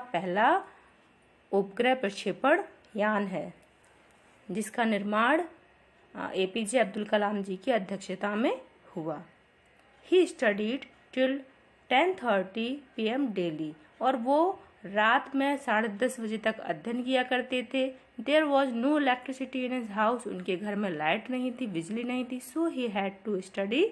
पहला उपग्रह प्रक्षेपण यान है जिसका निर्माण एपीजे अब्दुल कलाम जी की अध्यक्षता में हुआ। He studied till 10:30 PM daily, और वो रात में 10:30 बजे तक अध्ययन किया करते थे। There was no electricity in his house, उनके घर में लाइट नहीं थी, बिजली नहीं थी। So he had to study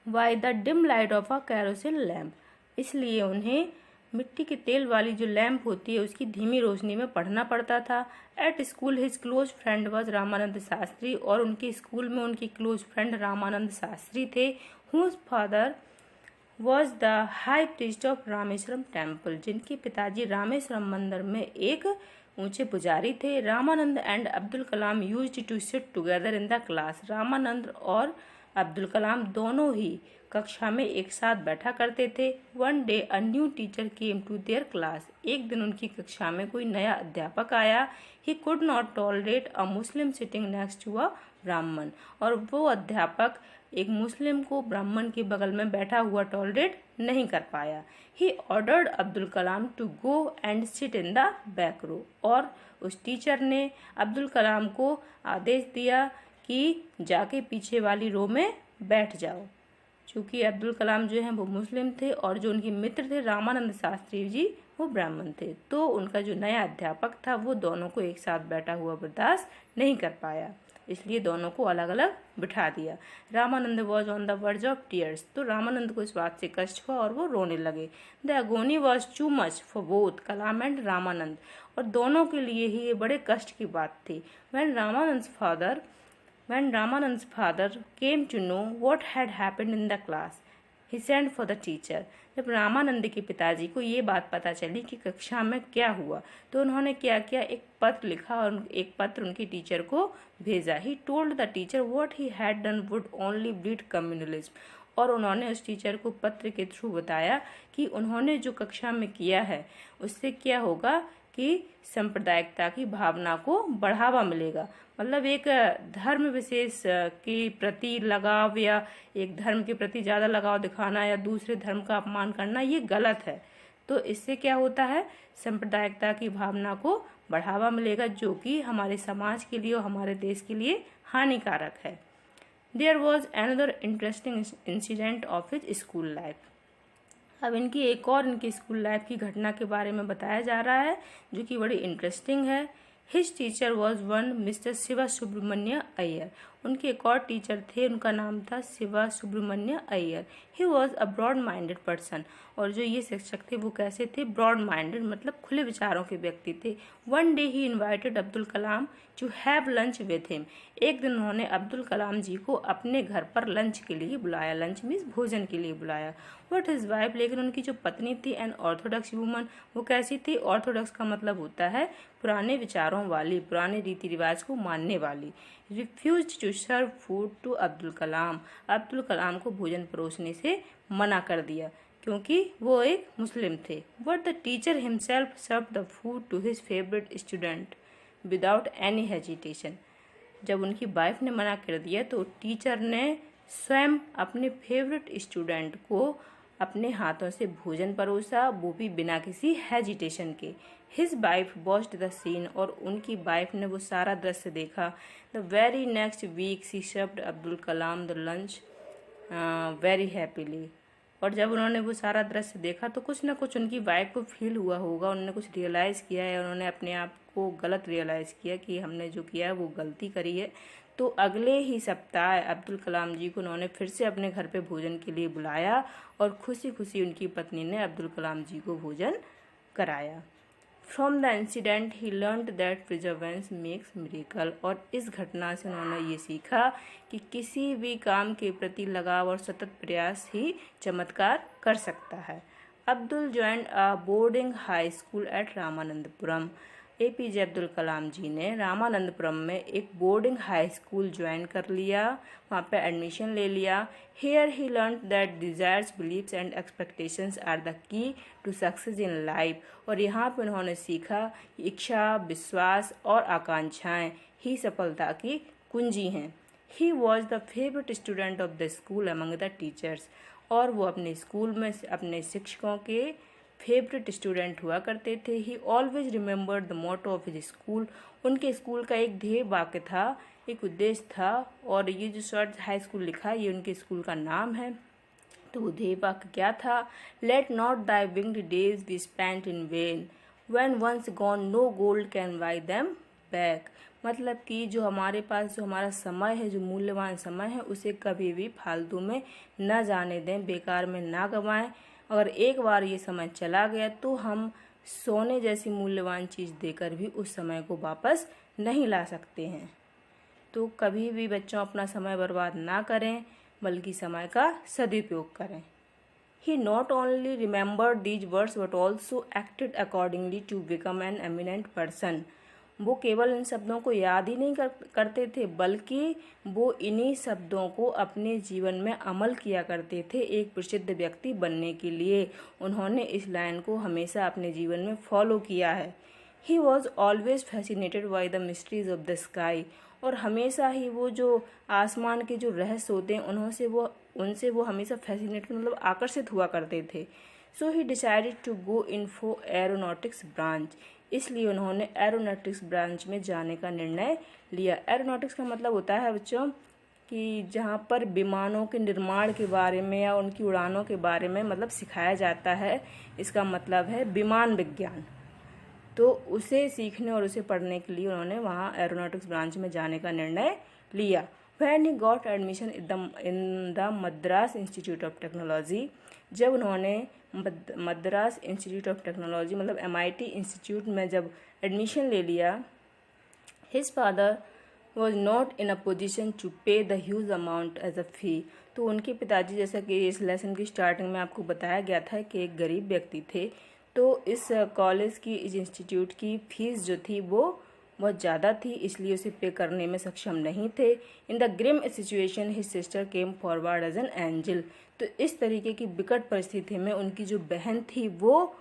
by the dim light of a kerosene lamp, इसलिए उन्हें मिट्टी के तेल वाली जो लैंप होती है उसकी धीमी रोशनी में पढ़ना पड़ता था। At school his close friend was Ramanand Shastri, और उनके स्कूल में उनके क्लोज फ्रेंड रामानंद शास्त्री थे। Whose father was the high priest of Rameswaram temple, जिनके पिताजी रामेश्वरम मंदिर में एक ऊंचे पुजारी थे। Ramanand and Abdul Kalam used to sit together in the class, Ramanand और अब्दुल कलाम दोनों ही कक्षा में एक साथ बैठा करते थे। One day a new teacher came to their class, एक दिन उनकी कक्षा में कोई नया अध्यापक आया। He could not tolerate a Muslim sitting next to a Brahmin, और वो अध्यापक एक मुस्लिम को ब्राह्मण के बगल में बैठा हुआ टॉलरेट नहीं कर पाया। He ordered Abdul Kalam to go and sit in the back row, और उस टीचर ने अब्दुल कलाम को आदेश दिया कि जाके पीछे वाली रो में बैठ जाओ। चूँकि अब्दुल कलाम जो हैं वो मुस्लिम थे और जो उनके मित्र थे रामानंद शास्त्री जी वो ब्राह्मण थे, तो उनका जो नया अध्यापक था वो दोनों को एक साथ बैठा हुआ बर्दाश्त नहीं कर पाया, इसलिए दोनों को अलग अलग बिठा दिया। Ramanand was on the verge of tears, तो रामानंद को इस बात से कष्ट हुआ और वो रोने लगे। The agony was too much for both Kalam and Ramanand, और दोनों के लिए ही ये बड़े कष्ट की बात थी। When Ramanand's father came to know what had happened in the class, he sent for the teacher. जब रामानंद के पिताजी को ये बात पता चली कि कक्षा में क्या हुआ, तो उन्होंने क्या किया, एक पत्र लिखा और एक पत्र उनके टीचर को भेजा। He told the teacher what he had done would only breed communalism, और उन्होंने उस टीचर को पत्र के थ्रू बताया कि उन्होंने जो कक्षा में किया है उससे क्या होगा कि सांप्रदायिकता की भावना को बढ़ावा मिलेगा। मतलब एक धर्म विशेष के प्रति लगाव या एक धर्म के प्रति ज़्यादा लगाव दिखाना या दूसरे धर्म का अपमान करना ये गलत है। तो इससे क्या होता है, सांप्रदायिकता की भावना को बढ़ावा मिलेगा, जो कि हमारे समाज के लिए और हमारे देश के लिए हानिकारक है। There was another interesting incident of his school life. अब इनकी स्कूल लाइफ की घटना के बारे में बताया जा रहा है जो कि बड़ी इंटरेस्टिंग है। His teacher was one mister Shiva Subramania Iyer, उनके एक और टीचर थे, उनका नाम था Shiva Subramania Iyer. He was a broad minded person, और जो ये शिक्षक थे वो कैसे थे, ब्रॉड माइंडेड मतलब खुले विचारों के व्यक्ति थे। One day he invited Abdul Kalam to have lunch with him, एक दिन उन्होंने अब्दुल कलाम जी को अपने घर पर लंच के लिए बुलाया, लंच मीन्स भोजन के लिए बुलाया। बट हिज वाइफ, लेकिन उनकी जो पत्नी थी, एन ऑर्थोडॉक्स वुमन, वो कैसी थी, ऑर्थोडॉक्स का मतलब होता है पुराने विचारों वाली, पुराने रीति रिवाज को मानने वाली। Refuse to serve food to Abdul Kalam, Abdul Kalam को भोजन परोसने से मना कर दिया क्योंकि वो एक मुस्लिम थे। But the teacher himself serve the food to his favourite student without any hesitation, जब उनकी वाइफ ने मना कर दिया तो टीचर ने स्वयं अपने फेवरेट स्टूडेंट को अपने हाथों से भोजन परोसा, वो भी बिना किसी हेजिटेशन के। His wife watched the scene, और उनकी वाइफ ने वो सारा दृश्य देखा। The very next week she served Abdul Kalam the lunch very happily, और जब उन्होंने वो सारा दृश्य देखा तो कुछ ना कुछ उनकी वाइफ को फील हुआ होगा, उन्होंने कुछ रियलाइज़ किया है, उन्होंने अपने आप को गलत रियलाइज़ किया कि हमने जो किया है वो गलती करी है। तो अगले ही सप्ताह अब्दुल कलाम जी को उन्होंने फिर से अपने घर पे भोजन के लिए बुलाया और खुशी खुशी उनकी पत्नी ने अब्दुल कलाम जी को भोजन कराया। From the incident he learned that प्रिजर्वेंस makes miracle, और इस घटना से उन्होंने ये सीखा कि किसी भी काम के प्रति लगाव और सतत प्रयास ही चमत्कार कर सकता है। Abdul joined a boarding high school at Ramanandpuram, APJ Abdul Kalam ji ने रामानंदपुरम में एक बोर्डिंग हाई स्कूल ज्वाइन कर लिया, वहाँ पे एडमिशन ले लिया। Here he learn that desires, believes and expectations are the key to success in life, और यहाँ पे उन्होंने सीखा कि इच्छा, विश्वास और आकांक्षाएं ही सफलता की कुंजी हैं। He was the favourite student of the school among the teachers, और वो अपने स्कूल में अपने शिक्षकों के फेवरेट स्टूडेंट हुआ करते थे। He always remembered the motto of his school. उनके स्कूल का एक ध्येय वाक्य था, एक उद्देश्य था, और ये जो शॉर्ट हाई स्कूल लिखा है ये उनके स्कूल का नाम है। तो वो ध्येय वाक्य क्या था? Let not thy winged days be spent in vain, when once gone no gold can buy them back. मतलब कि जो हमारे पास जो हमारा समय है, जो मूल्यवान समय है, उसे कभी भी फालतू में न जाने दें, बेकार में ना गंवाएं। अगर एक बार ये समय चला गया तो हम सोने जैसी मूल्यवान चीज़ देकर भी उस समय को वापस नहीं ला सकते हैं। तो कभी भी बच्चों अपना समय बर्बाद ना करें, बल्कि समय का सदुपयोग करें। He not only remembered these words but also acted accordingly to become an eminent person. वो केवल इन शब्दों को याद ही नहीं करते थे, बल्कि वो इन्हीं शब्दों को अपने जीवन में अमल किया करते थे एक प्रसिद्ध व्यक्ति बनने के लिए। उन्होंने इस लाइन को हमेशा अपने जीवन में फॉलो किया है। He was always fascinated by the mysteries of the sky. और हमेशा ही वो जो आसमान के जो रहस्य होते हैं उनसे वो हमेशा फैसिनेटेड मतलब आकर्षित हुआ करते थे। So he decided to go in for aeronautics branch. इसलिए उन्होंने एरोनॉटिक्स ब्रांच में जाने का निर्णय लिया। एरोनॉटिक्स का मतलब होता है बच्चों कि जहाँ पर विमानों के निर्माण के बारे में या उनकी उड़ानों के बारे में मतलब सिखाया जाता है। इसका मतलब है विमान विज्ञान। तो उसे सीखने और उसे पढ़ने के लिए उन्होंने वहाँ एरोनॉटिक्स ब्रांच में जाने का निर्णय लिया। When he got admission in the Madras institute of technology, जब उन्होंने मद्रास इंस्टीट्यूट ऑफ टेक्नोलॉजी मतलब MIT इंस्टीट्यूट में जब एडमिशन ले लिया, his father was not in a position to pay the huge amount as a fee। तो उनके पिताजी, जैसा कि इस लेसन की स्टार्टिंग में आपको बताया गया था कि एक गरीब व्यक्ति थे, तो इस कॉलेज की, इस इंस्टीट्यूट की फीस जो थी वो बहुत ज़्यादा थी, इसलिए उसे पे करने में सक्षम नहीं थे। In the grim situation his sister came forward as an angel. तो इस तरीके की विकट परिस्थिति में उनकी जो बहन थी वो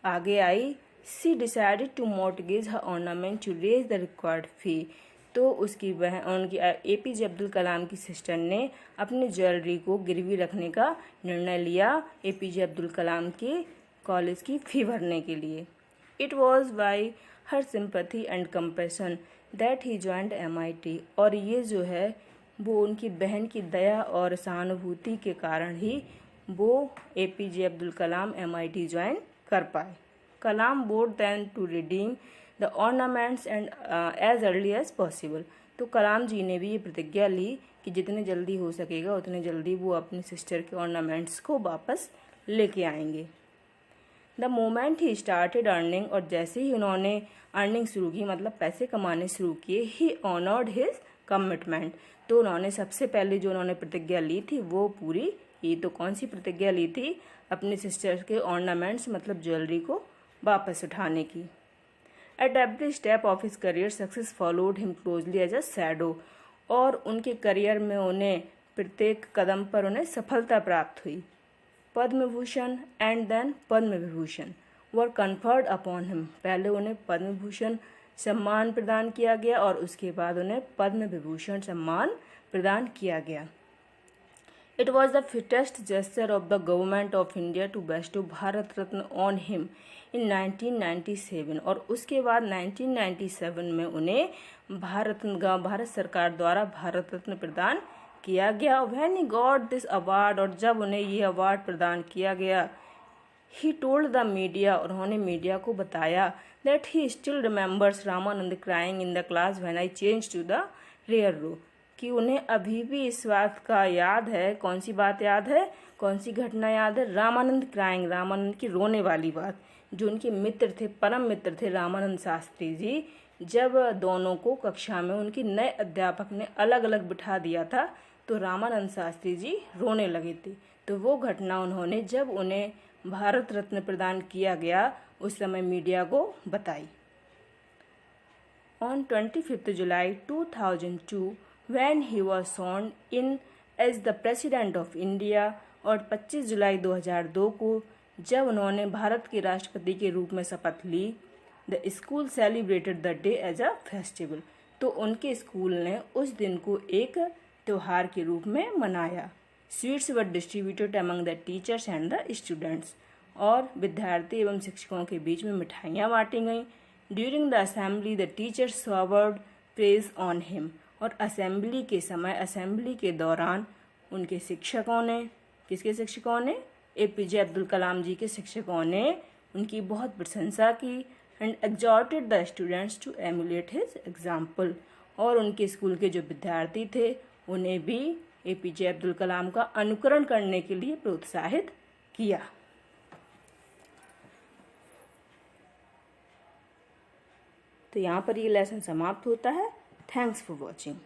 आगे आई। She decided to mortgage her ornament to raise the required fee. तो उसकी बहन, उनकी APJ अब्दुल कलाम की सिस्टर ने अपनी ज्वेलरी को गिरवी रखने का निर्णय लिया APJ अब्दुल कलाम के कॉलेज की फ़ी भरने के लिए। It was by her sympathy and compassion that he joined MIT। और ये जो है वो उनकी बहन की दया और सहानुभूति के कारण ही वो APJ Abdul Kalam MIT join कर पाए। कलाम बोर्ड then to redeem the ornaments and as early as possible. तो कलाम जी ने भी ये प्रतिज्ञा ली कि जितने जल्दी हो सकेगा उतने जल्दी वो अपनी सिस्टर के ऑर्नामेंट्स को वापस लेके आएंगे। The moment he started earning, और जैसे ही उन्होंने अर्निंग शुरू की मतलब पैसे कमाने शुरू किए, ही ऑनर्ड हिज कमिटमेंट। तो उन्होंने सबसे पहले जो उन्होंने प्रतिज्ञा ली थी वो पूरी की। तो कौन सी प्रतिज्ञा ली थी? अपने सिस्टर के ऑर्नामेंट्स मतलब ज्वेलरी को वापस उठाने की। At every step of his career success followed him closely as a shadow. और उनके करियर में उन्हें प्रत्येक कदम पर उन्हें सफलता प्राप्त हुई। Padma Bhushan and then Padma Vibhushan were conferred upon him. पहले उन्हें पद्म भूषण सम्मान प्रदान किया गया और उसके बाद उन्हें पद्म विभूषण सम्मान प्रदान किया गया। It was the fittest gesture of the government of India to bestow Bharat Ratna on him in 1997। और उसके बाद 1997 में उन्हें भारत सरकार द्वारा भारत रत्न प्रदान किया गया। When he got this award, और जब उन्हें ये अवार्ड प्रदान किया गया, ही टोल्ड द मीडिया, उन्होंने मीडिया को बताया that he still remembers Ramanand crying in the class when I change to the rear row. कि उन्हें अभी भी इस बात का याद है। कौन सी बात याद है? कौन सी घटना याद है? रामानंद क्राइंग, रामानंद की रोने वाली बात। जो उनके मित्र थे, परम मित्र थे रामानंद शास्त्री जी, जब दोनों को कक्षा में उनके नए अध्यापक ने अलग अलग बिठा दिया था तो रामानंद शास्त्री जी रोने लगे थे। तो वो घटना उन्होंने जब उन्हें भारत रत्न प्रदान किया गया उस समय मीडिया को बताई। On 25 July 2002 when he was sworn in as the president of India, और 25 जुलाई 2002 को जब उन्होंने भारत के राष्ट्रपति के रूप में शपथ ली, the school celebrated the day as a festival. तो उनके स्कूल ने उस दिन को एक त्यौहार के रूप में मनाया। Sweets were distributed among the teachers and the students. और विद्यार्थी एवं शिक्षकों के बीच में मिठाइयाँ बांटी गईं। During the assembly the teacher showered praise on him, और असेंबली के समय, असेंबली के दौरान उनके शिक्षकों ने, किसके शिक्षकों ने, APJ अब्दुल कलाम जी के शिक्षकों ने उनकी बहुत प्रशंसा की। And exhorted the students to emulate his example, और उनके स्कूल के जो विद्यार्थी थे उन्हें भी APJ अब्दुल कलाम का अनुकरण करने के लिए प्रोत्साहित किया। तो यहाँ पर ये लेसन समाप्त होता है। Thanks for watching.